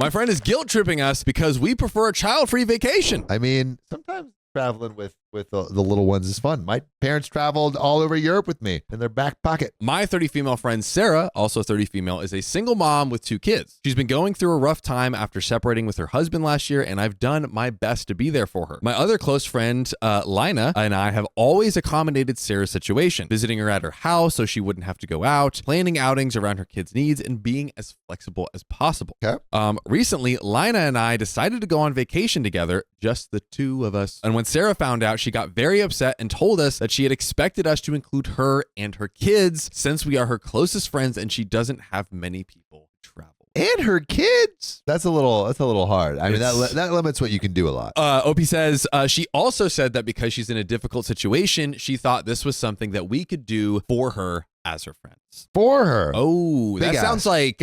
My friend is guilt tripping us because we prefer a child-free vacation. I mean, sometimes traveling with the little ones is fun. My parents traveled all over Europe with me in their back pocket. My 30 female friend Sarah, also 30 female, is a single mom with 2 kids. She's been going through a rough time after separating with her husband last year, and I've done my best to be there for her. My other close friend, Lina, and I have always accommodated Sarah's situation, visiting her at her house so she wouldn't have to go out, planning outings around her kids' needs, and being as flexible as possible. Okay. Recently, Lina and I decided to go on vacation together, just the 2 of us. And when Sarah found out, she got very upset and told us that she had expected us to include her and her kids since we are her closest friends and she doesn't have many people to travel. And her kids. That's a little hard. I mean, that limits what you can do a lot. Opie says she also said that because she's in a difficult situation, she thought this was something that we could do for her as her friends. For her. Oh, Big that ass. sounds like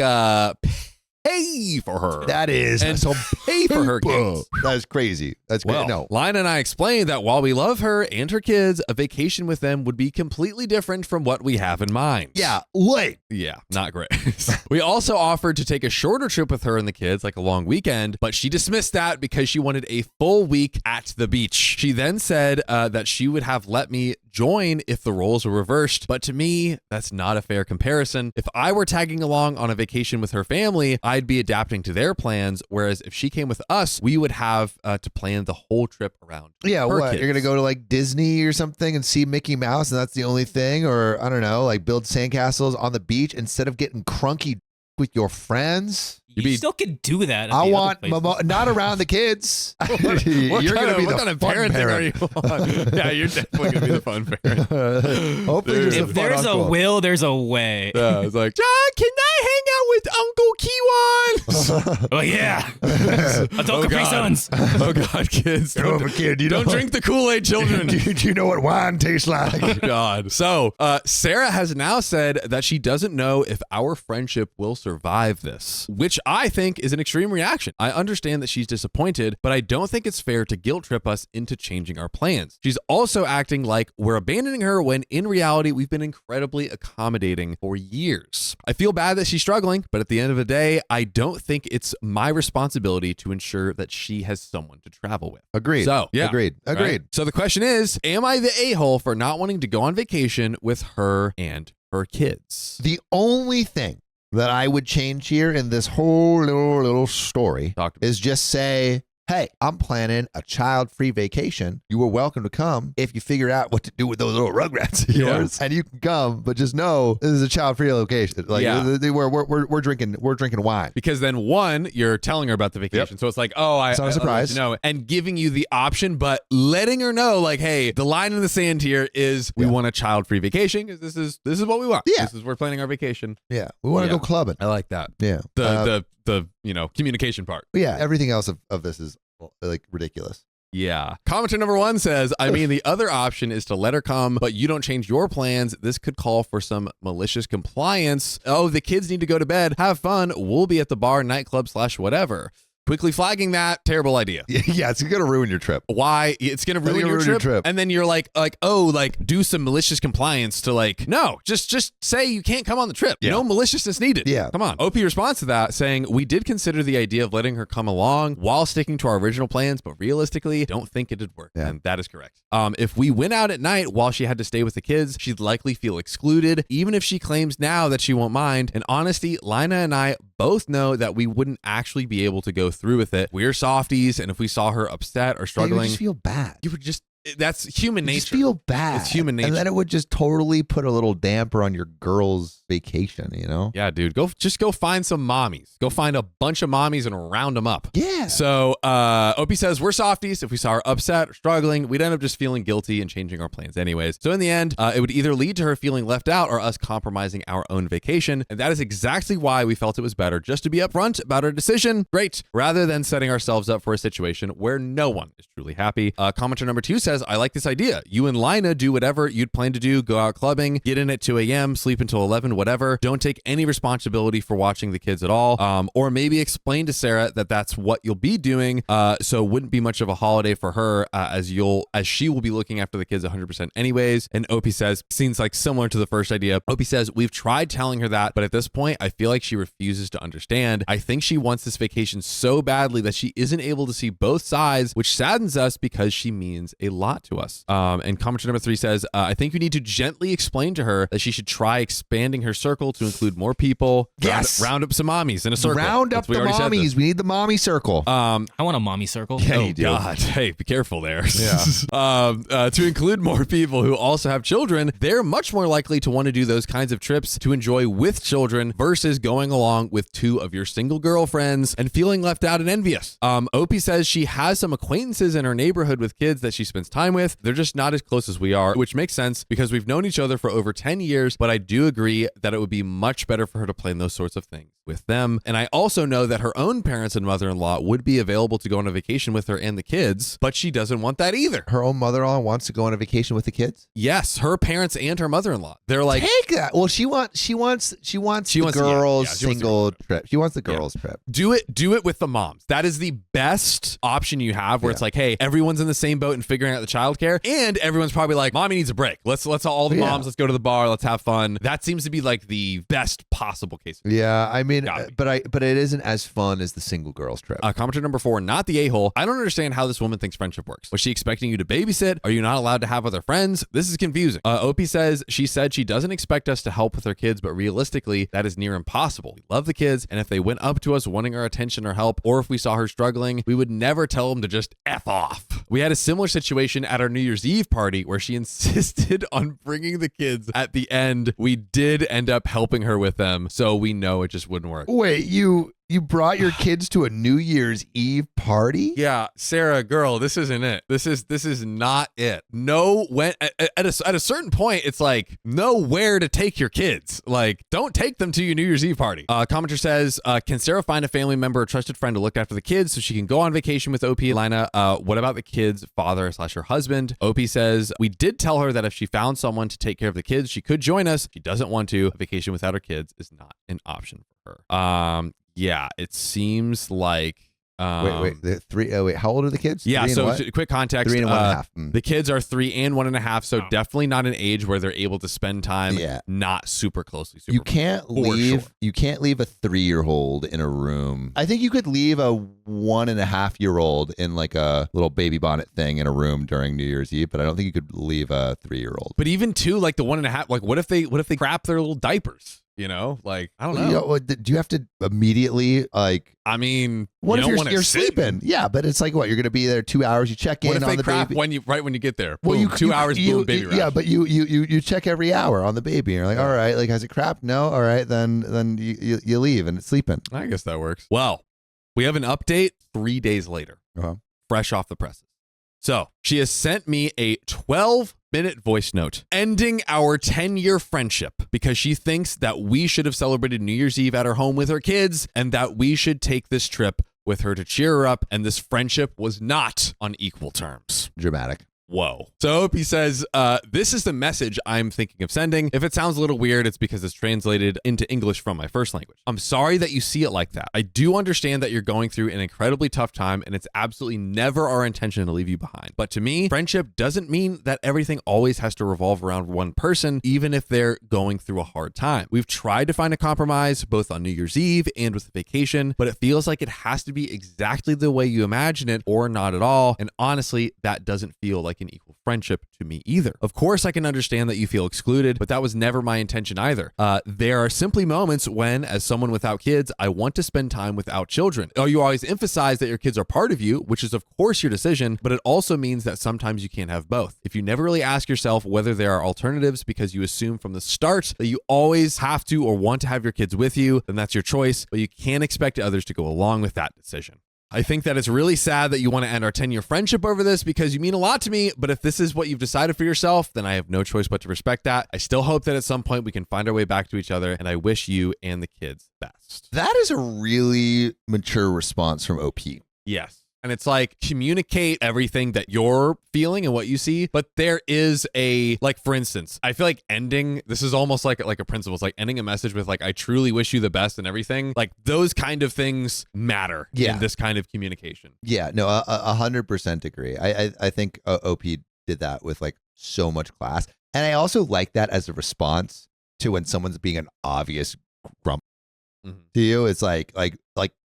pay for her. That is. And so pay for her kids. That is crazy. That's great. Well, No. Lina and I explained that while we love her and her kids, a vacation with them would be completely different from what we have in mind. Yeah. Wait. Yeah, not great. We also offered to take a shorter trip with her and the kids, like a long weekend, but she dismissed that because she wanted a full week at the beach. She then said that she would have let me join if the roles were reversed, but to me, that's not a fair comparison. If I were tagging along on a vacation with her family, I'd be adapting to their plans, whereas if she came with us, we would have to plan the whole trip around. Yeah, her what? kids. You're going to go to like Disney or something and see Mickey Mouse and that's the only thing? Or I don't know, like build sandcastles on the beach instead of getting crunky with your friends? You still can do that. I want not around the kids. What You're going to be what the kind of fun parenting parent. are you on? Yeah, you're definitely going to be the fun parent. Hopefully just a If fun there's a uncle. will, there's a way. Yeah, it's like, John, can I hang out with Uncle Kiwan? Oh yeah, adult Capri God. Suns. Oh God, kids. Get over, kid. You Don't know- drink the Kool-Aid, children. Do you know what wine tastes like? Oh, God. So, Sarah has now said that she doesn't know if our friendship will survive this, which I think is an extreme reaction. I understand that she's disappointed, but I don't think it's fair to guilt trip us into changing our plans. She's also acting like we're abandoning her when in reality, we've been incredibly accommodating for years. I feel bad that she's struggling, but at the end of the day, I don't think it's my responsibility to ensure that she has someone to travel with. Agreed. So, yeah. Agreed. Right? So the question is, am I the a-hole for not wanting to go on vacation with her and her kids? The only thing that I would change here in this whole little story Talk to me. is just say, hey, I'm planning a child-free vacation. You are welcome to come if you figure out what to do with those little rugrats of Yeah. yours, and you can come. But just know this is a child-free location. Like Yeah. we're drinking wine. Because then one, you're telling her about the vacation. So it's like, oh, It's not a surprise. know, and giving you the option, but letting her know like, hey, the line in the sand here is we want a child-free vacation because this is what we want. Yeah. We're planning our vacation. Yeah, we want to Yeah. go clubbing. I like that. Yeah, The communication part. yeah. Everything else of this is like ridiculous. Yeah. Commenter number 1 says, I mean, the other option is to let her come, but you don't change your plans. This could call for some malicious compliance. Oh, the kids need to go to bed. Have fun. We'll be at the bar, nightclub / whatever. Quickly flagging that. Terrible idea. Yeah, it's gonna ruin your trip. Why? It's going to ruin your trip. And then you're like, do some malicious compliance to like, no, just say you can't come on the trip. Yeah. No maliciousness needed. Yeah. Come on. OP responds to that saying, we did consider the idea of letting her come along while sticking to our original plans, but realistically, don't think it'd work. Yeah. And that is correct. If we went out at night while she had to stay with the kids, she'd likely feel excluded, even if she claims now that she won't mind. In honesty, Lina and I both know that we wouldn't actually be able to go through with it. We're softies, and if we saw her upset or You struggling, would just feel bad. you would just, that's human You nature. just feel bad. It's human nature. And then it would just totally put a little damper on your girl's vacation, you know? Yeah, dude, go find some mommies. Go find a bunch of mommies and round them up. Yeah. So Opie says, we're softies. If we saw her upset or struggling, we'd end up just feeling guilty and changing our plans anyways. So in the end, it would either lead to her feeling left out or us compromising our own vacation. And that is exactly why we felt it was better just to be upfront about our decision. Great. Rather than setting ourselves up for a situation where no one is truly happy. Commenter number 2 says, I like this idea. You and Lina do whatever you'd plan to do. Go out clubbing, get in at 2 a.m., sleep until 11, fun, whatever. Don't take any responsibility for watching the kids at all. Or maybe explain to Sarah that that's what you'll be doing. So it wouldn't be much of a holiday for her as she will be looking after the kids 100% anyways. And Opie says, seems like similar to the first idea. Opie says, we've tried telling her that, but at this point, I feel like she refuses to understand. I think she wants this vacation so badly that she isn't able to see both sides, which saddens us because she means a lot to us. And commenter number 3 says, I think you need to gently explain to her that she should try expanding her circle to include more people. Yes. Round up some mommies in a circle. Round up the mommies. We need the mommy circle. I want a mommy circle. Yeah, Oh, you do. God. Hey, be careful there. Yeah. To include more people who also have children, they're much more likely to want to do those kinds of trips to enjoy with children versus going along with 2 of your single girlfriends and feeling left out and envious. Opie says she has some acquaintances in her neighborhood with kids that she spends time with. They're just not as close as we are, which makes sense because we've known each other for over 10 years, but I do agree that it would be much better for her to plan those sorts of things with them. And I also know that her own parents and mother-in-law would be available to go on a vacation with her and the kids, but she doesn't want that either. Her own mother-in-law wants to go on a vacation with the kids? Yes, her parents and her mother-in-law. They're like, take that. Well, she wants the girls single trip. She wants the girls trip. Do it with the moms. That is the best option you have where it's like, hey, everyone's in the same boat and figuring out the childcare, and everyone's probably like, mommy needs a break. Let's all the moms, let's go to the bar, let's have fun. That seems to be like the best possible case. Yeah, I mean, but it isn't as fun as the single girls trip. Commenter number 4, not the a-hole. I don't understand how this woman thinks friendship works. Was she expecting you to babysit? Are you not allowed to have other friends? This is confusing. Opie says she said she doesn't expect us to help with her kids, but realistically, that is near impossible. We love the kids, and if they went up to us wanting our attention or help, or if we saw her struggling, we would never tell them to just F off. We had a similar situation at our New Year's Eve party where she insisted on bringing the kids. At the end, we did end up helping her with them, so we know it just wouldn't work. Wait, you brought your kids to a New Year's Eve party? Yeah, Sarah, girl, this isn't it. This is not it. No, when at a certain point, it's like know where to take your kids. Like, don't take them to your New Year's Eve party. Commenter says, can Sarah find a family member or trusted friend to look after the kids so she can go on vacation with Opie and Lina? What about the kids' father / her husband? Opie says, we did tell her that if she found someone to take care of the kids, she could join us. She doesn't want to. A vacation without her kids is not an option for her. Yeah, it seems like wait, how old are the kids? Yeah, so quick context. 3 and 1.5. The kids are 3 and 1.5, so definitely not an age where they're able to spend time not super closely. You can't leave a 3-year-old in a room. I think you could leave a 1.5-year-old in like a little baby bonnet thing in a room during New Year's Eve, but I don't think you could leave a 3-year-old. But even 2, like the 1.5, like what if they crap their little diapers? You know, like, I don't know. Do you have to immediately, like, I mean, what if you're sleeping? Yeah, but it's like, what, you're going to be there 2 hours, you check in on the baby. What if they crap when you get there? Well, boom, 2 hours, boom, baby rash. Yeah, but you check every hour on the baby. And you're like, all right, like, has it crapped? No, all right, then you leave and it's sleeping. I guess that works. Well, we have an update 3 days later, fresh off the presses. So she has sent me a 12-minute voice note ending our 10-year friendship because she thinks that we should have celebrated New Year's Eve at her home with her kids and that we should take this trip with her to cheer her up, and this friendship was not on equal terms. Dramatic. Whoa. So Opie says, this is the message I'm thinking of sending. If it sounds a little weird, it's because it's translated into English from my first language. I'm sorry that you see it like that. I do understand that you're going through an incredibly tough time, and it's absolutely never our intention to leave you behind. But to me, friendship doesn't mean that everything always has to revolve around one person, even if they're going through a hard time. We've tried to find a compromise, both on New Year's Eve and with the vacation, but it feels like it has to be exactly the way you imagine it or not at all. And honestly, that doesn't feel like an equal friendship to me either. Of course, I can understand that you feel excluded, but that was never my intention either. There are simply moments when, as someone without kids, I want to spend time without children. You always emphasize that your kids are part of you, which is of course your decision, but it also means that sometimes you can't have both. If you never really ask yourself whether there are alternatives because you assume from the start that you always have to or want to have your kids with you, then that's your choice, but you can't expect others to go along with that decision. I think that it's really sad that you want to end our 10-year friendship over this because you mean a lot to me, but if this is what you've decided for yourself, then I have no choice but to respect that. I still hope that at some point we can find our way back to each other, and I wish you and the kids best. That is a really mature response from OP. Yes. And it's like, communicate everything that you're feeling and what you see. But there is a, like, for instance, I feel like ending, this is almost like a principle. It's like ending a message with like, I truly wish you the best and everything. Like, those kind of things matter in this kind of communication. Yeah, no, 100% agree. I think OP did that with like so much class. And I also like that as a response to when someone's being an obvious grump to you. It's like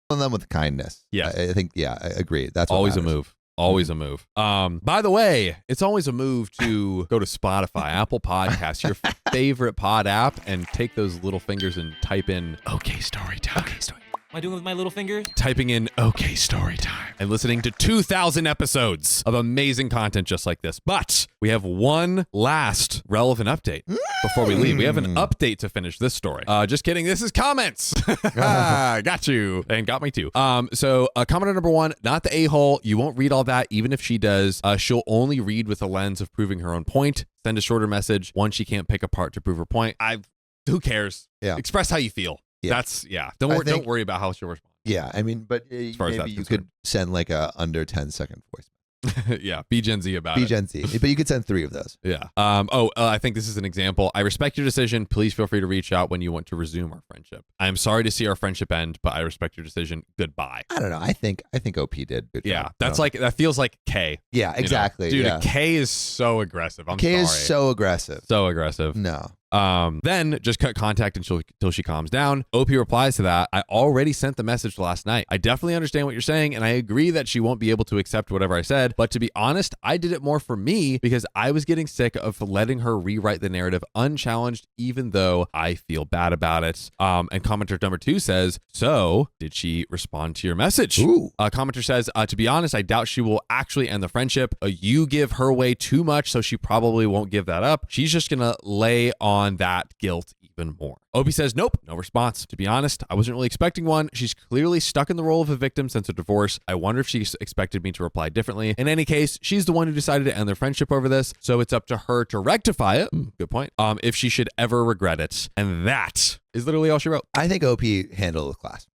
on them with kindness. Yeah. I think, I agree. That's what always matters. a move. Always a move. By the way, it's always a move to go to Spotify, Apple Podcasts, your favorite pod app, and take those little fingers and type in OK Storytime. Okay, story. Am I doing it with my little fingers? Typing in OK Storytime and listening to 2,000 episodes of amazing content just like this. But we have one last relevant update before we leave. We have an update to finish this story. Just kidding. This is comments. Got you. And got me too. So commenter number 1, not the a-hole. You won't read all that. Even if she does, she'll only read with a lens of proving her own point. Send a shorter message. One she can't pick apart to prove her point. Who cares? Yeah. Express how you feel. Yeah. Don't worry about how she'll respond. Yeah, I mean, but maybe you could send like a under 10-second voice. Yeah, be Gen Z about it. Be Gen Z, but you could send 3 of those. Yeah. I think this is an example. I respect your decision. Please feel free to reach out when you want to resume our friendship. I'm sorry to see our friendship end, but I respect your decision. Goodbye. I don't know. I think OP did good. Yeah, job. that's like, that feels like K. Yeah, exactly. Dude, yeah. K is so aggressive. I'm K sorry. is so aggressive. So aggressive. No. Then just cut contact until she calms down. OP replies to that. I already sent the message last night. I definitely understand what you're saying, and I agree that she won't be able to accept whatever I said. But to be honest, I did it more for me because I was getting sick of letting her rewrite the narrative unchallenged, even though I feel bad about it. And commenter number 2 says, so did she respond to your message? Ooh. Commenter says, to be honest, I doubt she will actually end the friendship. You give her way too much, so she probably won't give that up. She's just gonna lay on that guilt even more. Obi says, nope, no response. To be honest, I wasn't really expecting one. She's clearly stuck in the role of a victim since her divorce. I wonder if she expected me to reply differently. In any case, she's the one who decided to end their friendship over this, so it's up to her to rectify it. Good point. If she should ever regret it. And that is literally all she wrote. I think OP handled it with class.